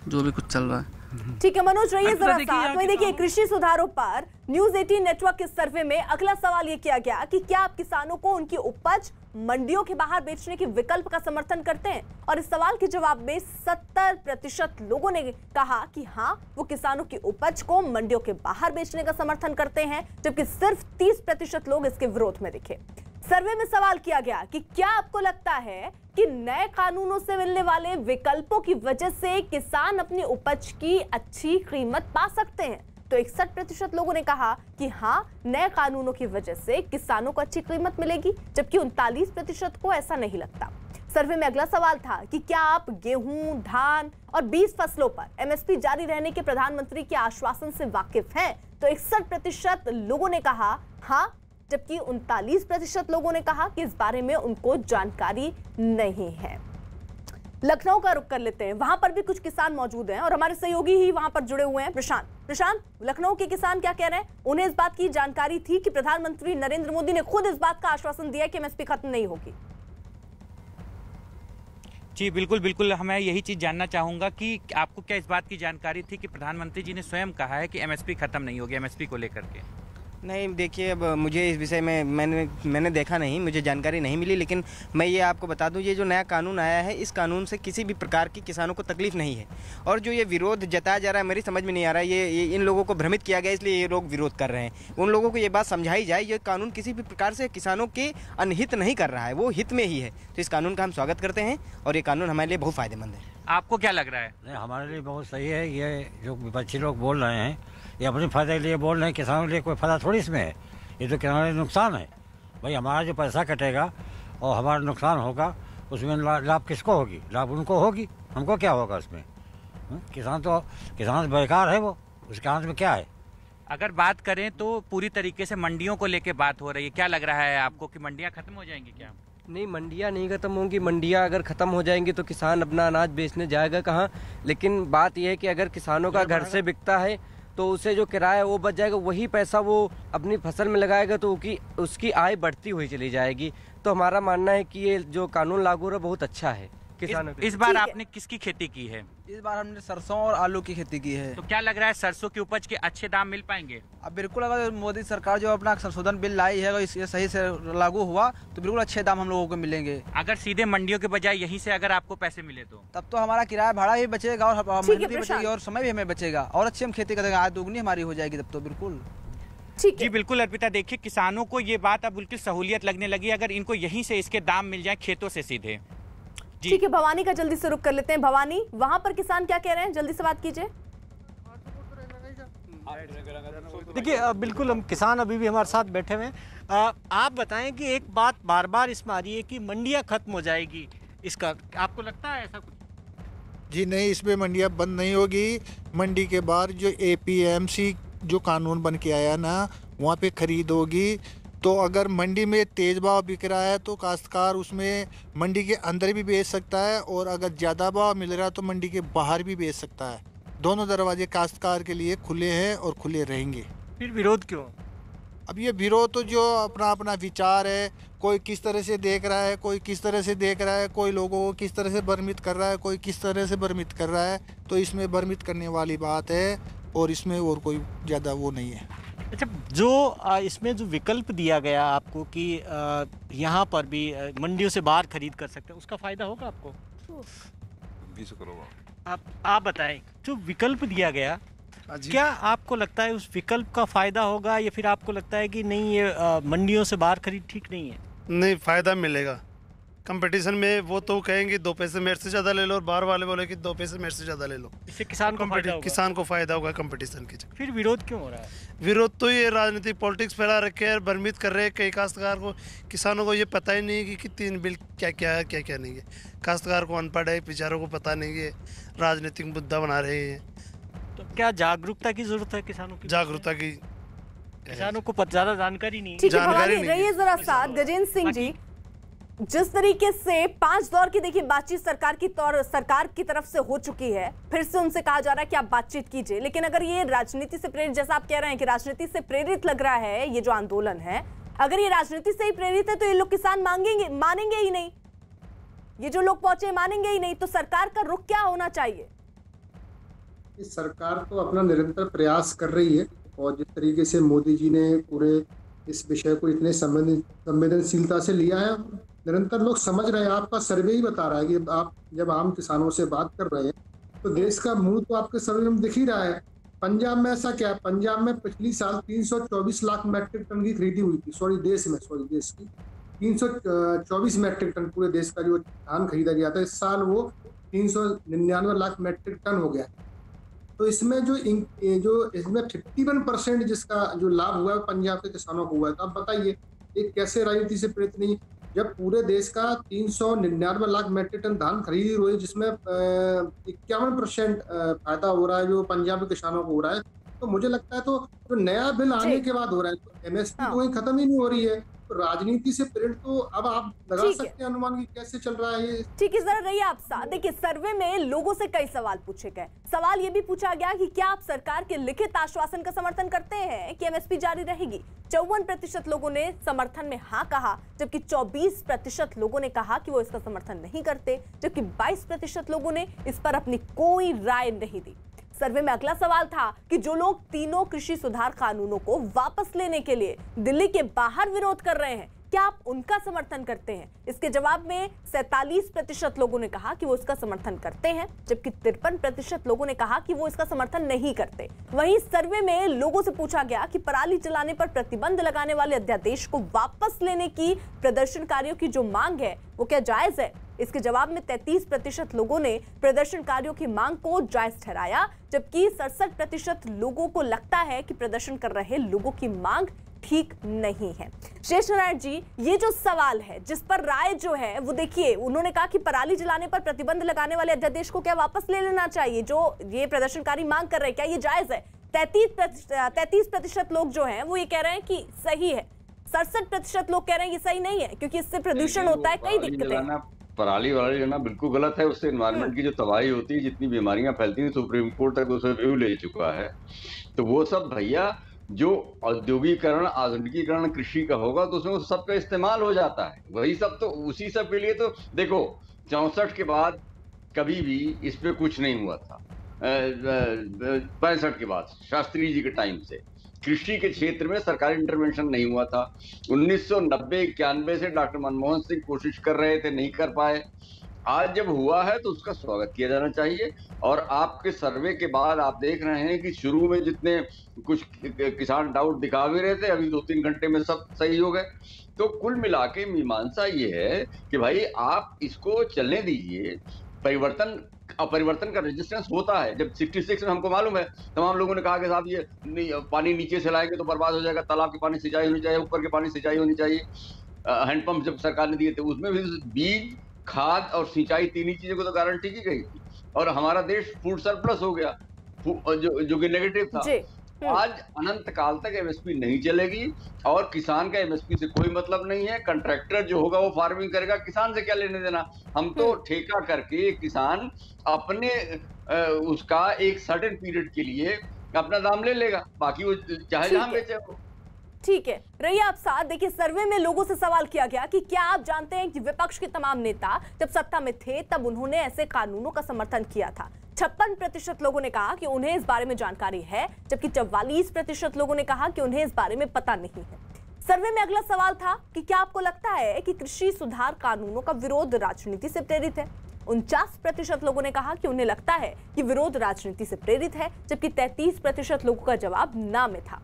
जो भी कुछ चल रहा है। ठीक है मनोज, रहिए जरा साथ में। देखिए, कृषि सुधारों पर न्यूज़ 18 नेटवर्क के सर्वे में अगला सवाल ये किया गया कि क्या आप किसानों को उनकी उपज मंडियों के बाहर बेचने के विकल्प का समर्थन करते हैं? और इस सवाल के जवाब में 70% लोगों ने कहा कि हाँ, वो किसानों की उपज को मंडियों के बाहर बेचने का समर्थन करते हैं, जबकि सिर्फ 30% लोग इसके विरोध में दिखे। सर्वे में सवाल किया गया कि क्या आपको लगता है कि नए कानूनों से मिलने वाले विकल्पों की वजह से किसान अपनी उपज की अच्छी कीमत पा सकते हैं? तो 61% लोगों ने कहा कि हाँ, नए कानूनों की वजह से किसानों को अच्छी कीमत मिलेगी, जबकि 39% को ऐसा नहीं लगता। सर्वे में अगला सवाल था कि क्या आप गेहूं, धान और 20 फसलों पर एमएसपी जारी रहने के प्रधानमंत्री के आश्वासन से वाकिफ हैं? तो 61% लोगों ने कहा हाँ, जबकि 39% लोगों ने कहा कि इस बारे में उनको जानकारी नहीं है। लखनऊ का रुख कर लेते हैं, वहां पर भी कुछ किसान मौजूद हैं और हमारे सहयोगी ही वहां पर जुड़े हुए हैं। प्रशांत, लखनऊ के किसान क्या कह रहे हैं? उन्हें इस बात की जानकारी थी कि प्रधानमंत्री नरेंद्र मोदी ने खुद इस बात का आश्वासन दिया कि एमएसपी खत्म नहीं होगी। जी बिल्कुल, मैं यही चीज़ जानना चाहूँगा कि आपको क्या इस बात की जानकारी थी कि प्रधानमंत्री जी ने स्वयं कहा है कि एमएसपी खत्म नहीं होगी, एमएसपी को लेकर के? नहीं, देखिए, अब मुझे इस विषय में मैंने देखा नहीं, मुझे जानकारी नहीं मिली, लेकिन मैं ये आपको बता दूं, ये जो नया कानून आया है, इस कानून से किसी भी प्रकार की किसानों को तकलीफ नहीं है। और जो ये विरोध जताया जा रहा है, मेरी समझ में नहीं आ रहा है, ये इन लोगों को भ्रमित किया गया, इसलिए ये लोग विरोध कर रहे हैं। उन लोगों को ये बात समझाई जाए, ये कानून किसी भी प्रकार से किसानों के अनहित नहीं कर रहा है, वो हित में ही है। तो इस कानून का हम स्वागत करते हैं और ये कानून हमारे लिए बहुत फ़ायदेमंद है। आपको क्या लग रहा है? नहीं, हमारे लिए बहुत सही है। ये जो विपक्षी लोग बोल रहे हैं, ये अपने फायदे के लिए बोल रहे हैं, किसानों के लिए कोई फायदा थोड़ी इसमें है, ये तो किसानों के लिए नुकसान है। भाई, हमारा जो पैसा कटेगा और हमारा नुकसान होगा, उसमें लाभ किसको होगी? लाभ उनको होगी, हमको क्या होगा उसमें? किसान तो बेकार है, वो उसके आनंद में क्या है? अगर बात करें तो पूरी तरीके से मंडियों को लेके बात हो रही है, क्या लग रहा है आपको कि मंडियां खत्म हो जाएंगी क्या? नहीं, मंडियां नहीं खत्म होंगी। मंडियां अगर खत्म हो जाएंगी तो किसान अपना अनाज बेचने जाएगा कहाँ? लेकिन बात यह है कि अगर किसानों का घर से बिकता है तो उसे जो किराया वो बच जाएगा, वही पैसा वो अपनी फसल में लगाएगा तो उसकी आय बढ़ती हुई चली जाएगी। तो हमारा मानना है कि ये जो कानून लागू हो रहा है बहुत अच्छा है किसानों के। इस बार आपने किसकी खेती की है? इस बार हमने सरसों और आलू की खेती की है। तो क्या लग रहा है सरसों की उपज के अच्छे दाम मिल पाएंगे? अब बिल्कुल, अगर मोदी सरकार जो अपना संशोधन बिल लाई है, अगर ये सही से लागू हुआ तो बिल्कुल अच्छे दाम हम लोगों को मिलेंगे। अगर सीधे मंडियों के बजाय यहीं से अगर आपको पैसे मिले तो तब तो हमारा किराया भाड़ा भी बचेगा और मेहनत भी बचेगी और समय भी हमें बचेगा और अच्छी हम खेती करेंगे, आय दोगुनी हमारी हो जाएगी तब तो। बिल्कुल जी बिल्कुल अर्पिता, देखिए किसानों को ये बात अब बिल्कुल सहूलियत लगने लगी अगर इनको यहीं से इसके दाम मिल जाए खेतों से सीधे। ठीक है, भवानी का जल्दी से रुक कर लेते हैं। भवानी, वहां पर किसान क्या कह रहे हैं, जल्दी से बात कीजिए। देखिए बिल्कुल हम किसान अभी भी हमारे साथ बैठे हुए हैं। आप बताएं कि एक बात बार बार इसमें आ रही है कि मंडियां खत्म हो जाएगी, इसका आपको लगता है ऐसा कुछ? जी नहीं, इसमें मंडियां बंद नहीं होगी। मंडी के बाहर जो APMC जो कानून बन के आया ना, वहाँ पे खरीद होगी। तो अगर मंडी में तेज़ भाव बिक रहा है तो काश्तकार उसमें मंडी के अंदर भी बेच सकता है और अगर ज़्यादा भाव मिल रहा है तो मंडी के बाहर भी बेच सकता है। दोनों दरवाजे काश्तकार के लिए खुले हैं और खुले रहेंगे। फिर विरोध क्यों? अब ये विरोध तो जो अपना अपना विचार है, कोई किस तरह से देख रहा है, कोई किस तरह से देख रहा है, कोई लोगों को किस तरह से भ्रमित कर रहा है, कोई किस तरह से भ्रमित कर रहा है। तो इसमें भ्रमित करने वाली बात है और इसमें और कोई ज़्यादा वो नहीं है। अच्छा, जो इसमें जो विकल्प दिया गया आपको कि यहाँ पर भी मंडियों से बाहर खरीद कर सकते हैं, उसका फायदा होगा आपको? 20 करोड़। आप बताएं, जो विकल्प दिया गया क्या आपको लगता है उस विकल्प का फायदा होगा या फिर आपको लगता है कि नहीं ये मंडियों से बाहर खरीद ठीक नहीं है? नहीं, फायदा मिलेगा। कंपटीशन में वो तो कहेंगे 2 पैसे मेरे से ज़्यादा ले लो और बाहर वाले बोले कि 2 पैसे मेरे से ज़्यादा ले लो। इससे किसान को फायदा होगा। किसान को फायदा होगा कंपटीशन की। फिर विरोध क्यों हो रहा है? विरोध तो ये राजनीतिक पॉलिटिक्स फैला रखे हैं, भ्रमित कर रहे हैं कई काश्तकार को। किसानों को ये पता ही नहीं है कि 3 बिल क्या क्या है क्या क्या नहीं है। काश्तकार को अनपढ़ है, बेचारों को पता नहीं है, राजनीतिक मुद्दा बना रहे हैं। तो क्या जागरूकता की जरूरत है किसानों की? जागरूकता की, किसानों को ज़्यादा जानकारी नहीं है। जानकारी रहिए जरा साथ। गजेंद्र सिंह जी, जिस तरीके से 5 दौर की देखिए बातचीत सरकार की तरफ से हो चुकी है, फिर से उनसे कहा जा रहा है कि आप बातचीत कीजिए, लेकिन अगर ये राजनीति से प्रेरित, जैसा आप कह रहे हैं कि राजनीति से प्रेरित लग रहा है ये जो आंदोलन है, अगर ये राजनीति से ही प्रेरित है तो ये लोग किसान मानेंगे ही नहीं, ये जो लोग पहुंचे मानेंगे ही नहीं। तो सरकार का रुख क्या होना चाहिए? इस सरकार तो अपना निरंतर प्रयास कर रही है और जिस तरीके से मोदी जी ने पूरे इस विषय को इतने संवेदनशीलता से लिया है, निरंतर लोग समझ रहे हैं। आपका सर्वे ही बता रहा है कि आप जब आम किसानों से बात कर रहे हैं तो देश का मूड तो आपके सर्वे में दिख ही रहा है। पंजाब में ऐसा क्या है, पंजाब में पिछली साल 324 लाख मैट्रिक टन की खरीदी हुई थी। देश की 324 मैट्रिक टन पूरे देश का जो धान खरीदा गया था, इस साल वो 399 लाख मैट्रिक टन हो गया। तो इसमें जो इसमें 51% जिसका जो लाभ हुआ है पंजाब के किसानों को हुआ है। तो आप बताइए एक कैसे राजनीति से प्रेरित नहीं, जब पूरे देश का 399 लाख मैट्रिक टन धान खरीदी हुई जिसमें 51% फायदा हो रहा है जो पंजाब के किसानों को हो रहा है। तो मुझे लगता है तो जो नया बिल आने के बाद हो रहा है तो MSP तो खत्म ही नहीं हो रही है। तो राजनीति से प्रेरित तो अब आप लगा सकते हैं अनुमान की कैसे चल रहा है ये। ठीक है, जरा रहिए आप साथ। देखिए, सर्वे में लोगों से कई सवाल पूछे गए। सवाल ये भी पूछा गया कि क्या आप सरकार के लिखित आश्वासन का समर्थन करते हैं कि MSP जारी रहेगी। 54% लोगों ने समर्थन में हाँ कहा, जबकि 24% लोगों ने कहा कि वो इसका समर्थन नहीं करते, जबकि 22% लोगों ने इस पर अपनी कोई राय नहीं दी। सर्वे में अगला सवाल था कि जो लोग तीनों कृषि सुधार कानूनों को वापस लेने के लिए दिल्ली के बाहर विरोध कर रहे हैं, क्या आप उनका समर्थन करते हैं? इसके जवाब में 47% लोगों ने कहा कि वो इसका समर्थन करते हैं, जबकि 53% लोगों ने कहा कि वो इसका समर्थन नहीं करते। वहीं सर्वे में लोगों से पूछा गया कि पराली जलाने पर प्रतिबंध लगाने वाले अध्यादेश को वापस लेने की प्रदर्शनकारियों की जो मांग है वो क्या जायज है? इसके जवाब में 33% लोगों ने प्रदर्शनकारियों की मांग को जायज ठहराया, जबकि 67% लोगों को लगता है कि प्रदर्शन कर रहे लोगों की मांग ठीक नहीं है। शेष नारायण जी, ये जो सवाल है जिस पर राय जो है वो देखिए, उन्होंने कहा कि पराली जलाने पर प्रतिबंध लगाने वाले अध्यादेश को क्या वापस ले लेना चाहिए, जो ये प्रदर्शनकारी मांग कर रहे हैं, क्या ये जायज है? 33% लोग जो हैं वो ये कह रहे हैं कि सही है, 67% लोग कह रहे हैं ये सही नहीं है क्योंकि इससे प्रदूषण होता है, कई दिक्कतें। पराली वाली लेना बिल्कुल गलत है, उससे एनवायरनमेंट की जो तबाही होती है, जितनी बीमारियां फैलती हैं, सुप्रीम कोर्ट तक उसे व्यू ले चुका है। तो वो सब भैया जो औद्योगिकरण आधुनिकीकरण कृषि का होगा तो उसमें उस सब का इस्तेमाल हो जाता है, वही सब तो उसी सब के लिए तो देखो 64 के बाद कभी भी इस पे कुछ नहीं हुआ था। 65 के बाद शास्त्री जी के टाइम से कृषि के क्षेत्र में सरकारी इंटरवेंशन नहीं हुआ था। 1990-91 से डॉक्टर मनमोहन सिंह कोशिश कर रहे थे, नहीं कर पाए। आज जब हुआ है तो उसका स्वागत किया जाना चाहिए। और आपके सर्वे के बाद आप देख रहे हैं कि शुरू में जितने कुछ किसान डाउट दिखा भी रहे थे, अभी 2-3 घंटे में सब सही हो गए। तो कुल मिला के मीमांसा ये है कि भाई आप इसको चलने दीजिए। परिवर्तन का रेजिस्टेंस होता है। जब 66 में हमको मालूम है, तमाम लोगों ने कहा कि साहब ये पानी नीचे से लाएंगे तो बर्बाद हो जाएगा, तालाब के पानी सिंचाई होनी चाहिए, ऊपर के पानी सिंचाई होनी चाहिए। हैंडपंप जब सरकार ने दिए थे उसमें भी बीज, खाद और सिंचाई तीन ही चीजों को तो गारंटी की गई थी। और हमारा देश फूड सरप्लस हो गया, जो कि नेगेटिव था। आज अनंत काल तक एमएसपी नहीं चलेगी और किसान का एमएसपी से कोई मतलब नहीं है। कॉन्ट्रैक्टर जो होगा वो फार्मिंग करेगा, किसान से क्या लेने देना। हम तो ठेका करके किसान अपने उसका एक सर्टेन पीरियड के लिए अपना दाम ले लेगा, बाकी वो चाहे जहां बेचे वो। ठीक है, रहिए आप साथ। देखिए, सर्वे में लोगों से सवाल किया गया कि क्या आप जानते हैं कि विपक्ष के तमाम नेता जब सत्ता में थे तब उन्होंने ऐसे कानूनों का समर्थन किया था। 56% लोगों ने कहा कि उन्हें इस बारे में जानकारी है, जबकि 44% लोगों ने कहा कि उन्हें इस बारे में पता नहीं है। सर्वे में अगला सवाल था कि क्या आपको लगता है कि कृषि सुधार कानूनों का विरोध राजनीति से प्रेरित है। 49% लोगों ने कहा कि उन्हें लगता है कि विरोध राजनीति से प्रेरित है, जबकि 33% लोगों का जवाब ना में था।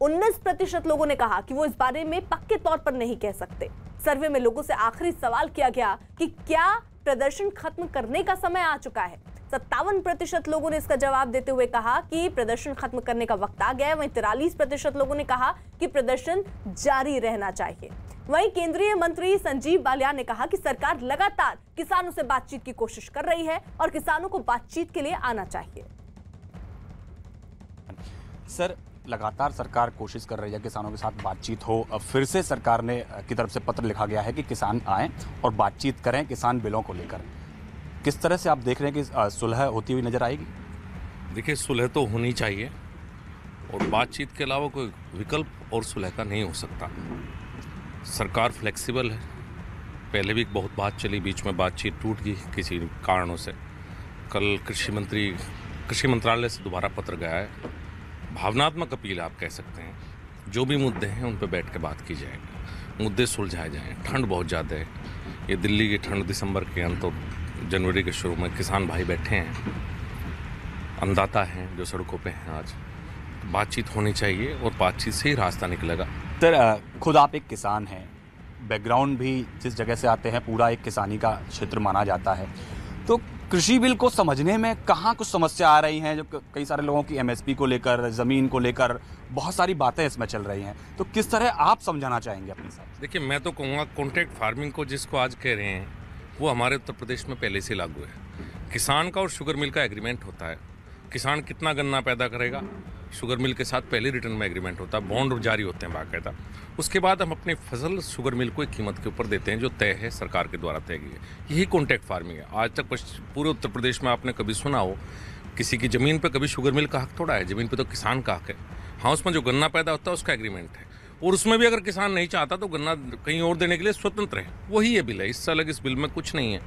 19% लोगों ने कहा कि वो इस बारे में पक्के तौर पर नहीं कह सकते। सर्वे में लोगों से आखिरी सवाल किया गया कि क्या प्रदर्शन खत्म करने का समय आ चुका है। 57% लोगों ने इसका जवाब देते हुए कहा कि प्रदर्शन खत्म करने का वक्त आ गया है। वहीं 43% लोगों ने कहा कि प्रदर्शन जारी रहना चाहिए। वहीं केंद्रीय मंत्री संजीव बालियान ने कहा कि सरकार लगातार किसानों से बातचीत की कोशिश कर रही है और किसानों को बातचीत के लिए आना चाहिए। सर, लगातार सरकार कोशिश कर रही है किसानों के साथ बातचीत हो। अब फिर से सरकार ने की तरफ से पत्र लिखा गया है कि किसान आएं और बातचीत करें किसान बिलों को लेकर। किस तरह से आप देख रहे हैं कि सुलह होती हुई नजर आएगी? देखिए, सुलह तो होनी चाहिए और बातचीत के अलावा कोई विकल्प और सुलह का नहीं हो सकता। सरकार फ्लेक्सिबल है। पहले भी बहुत बात चली, बीच में बातचीत टूट गई किसी कारणों से। कल कृषि मंत्रालय से दोबारा पत्र गया है। भावनात्मक अपील आप कह सकते हैं। जो भी मुद्दे हैं उन पर बैठ के बात की जाएगी, मुद्दे सुलझाए जाएं। ठंड बहुत ज़्यादा है, ये दिल्ली की ठंड दिसंबर के अंत और जनवरी के शुरू में किसान भाई बैठे हैं, अन्नदाता हैं जो सड़कों पे हैं। आज बातचीत होनी चाहिए और बातचीत से ही रास्ता निकलेगा। सर, खुद आप एक किसान हैं, बैकग्राउंड भी जिस जगह से आते हैं पूरा एक किसानी का क्षेत्र माना जाता है, तो कृषि बिल को समझने में कहाँ कुछ समस्या आ रही हैं? जो कई सारे लोगों की एमएसपी को लेकर, ज़मीन को लेकर बहुत सारी बातें इसमें चल रही हैं, तो किस तरह आप समझाना चाहेंगे अपने साथ? देखिए, मैं तो कहूँगा कॉन्ट्रैक्ट फार्मिंग को जिसको आज कह रहे हैं वो हमारे उत्तर प्रदेश में पहले से लागू है। किसान का और शुगर मिल का एग्रीमेंट होता है। किसान कितना गन्ना पैदा करेगा, शुगर मिल के साथ पहले रिटर्न में एग्रीमेंट होता है, बॉन्ड जारी होते हैं बाकायदा। उसके बाद हम अपनी फसल शुगर मिल को एक कीमत के ऊपर देते हैं जो तय है, सरकार के द्वारा तय की है। यही कॉन्ट्रैक्ट फार्मिंग है। आज तक पूरे उत्तर प्रदेश में आपने कभी सुना हो किसी की ज़मीन पर कभी शुगर मिल का हक थोड़ा है? ज़मीन पर तो किसान का हक है। हाँ, उसमें जो गन्ना पैदा होता है उसका एग्रीमेंट है, और उसमें भी अगर किसान नहीं चाहता तो गन्ना कहीं और देने के लिए स्वतंत्र है। वही ये बिल है, इससे अलग इस बिल में कुछ नहीं है।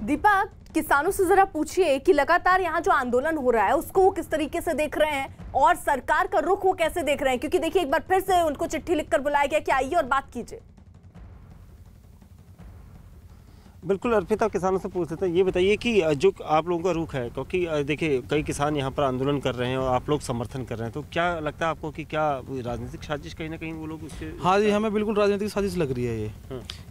दीपक, किसानों से जरा पूछिए कि लगातार यहाँ जो आंदोलन हो रहा है उसको वो किस तरीके से देख रहे हैं और सरकार का रुख वो कैसे देख रहे हैं, क्योंकि देखिए एक बार फिर से उनको चिट्ठी लिखकर बुलाया गया कि आइए और बात कीजिए। बिल्कुल अर्पिता, किसानों से पूछ लेते हैं। ये बताइए कि जो आप लोगों का रुख है, क्योंकि देखिए कई किसान यहाँ पर आंदोलन कर रहे हैं और आप लोग समर्थन कर रहे हैं, तो क्या लगता है आपको कि क्या राजनीतिक साजिश कहीं ना कहीं वो लोग उसके? हाँ जी, हमें बिल्कुल राजनीतिक साजिश लग रही है।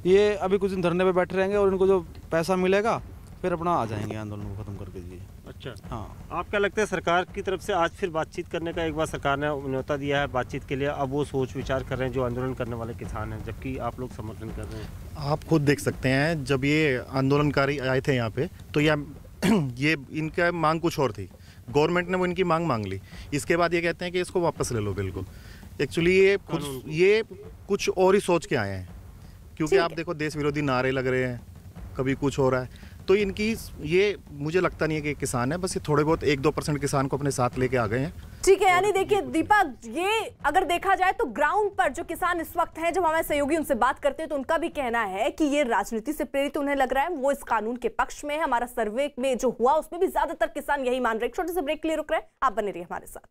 ये अभी कुछ दिन धरने पे बैठे रहेंगे और इनको जो पैसा मिलेगा फिर अपना आ जाएंगे आंदोलन को खत्म करके जी। अच्छा, हाँ। आप क्या लगता है सरकार की तरफ से आज फिर बातचीत करने का, एक बार सरकार ने न्योता दिया है बातचीत के लिए, अब वो सोच विचार कर रहे हैं जो आंदोलन करने वाले किसान हैं, जबकि आप लोग समर्थन कर रहे हैं? आप खुद देख सकते हैं, जब ये आंदोलनकारी आए थे यहाँ पे तो ये इनका मांग कुछ और थी, गवर्नमेंट ने वो इनकी मांग ली, इसके बाद ये कहते हैं कि इसको वापस ले लो। बिल्कुल एक्चुअली ये कुछ और ही सोच के आए हैं, क्योंकि आप देखो देश विरोधी नारे लग रहे हैं, कभी कुछ हो रहा है, तो इनकी ये मुझे लगता नहीं है कि किसान है, बस ये थोड़े बहुत 1-2% किसान को अपने साथ लेके आ गए हैं। ठीक है, यानी देखिए दीपक, ये अगर देखा जाए तो ग्राउंड पर जो किसान इस वक्त हैं, जब हमारे सहयोगी उनसे बात करते हैं तो उनका भी कहना है कि ये राजनीति से प्रेरित उन्हें लग रहा है, वो इस कानून के पक्ष में है। हमारा सर्वे में जो हुआ उसमें भी ज्यादातर किसान यही मान रहे हैं। छोटे से ब्रेक के लिए रुक रहे हैं, आप बने रहिए हमारे साथ।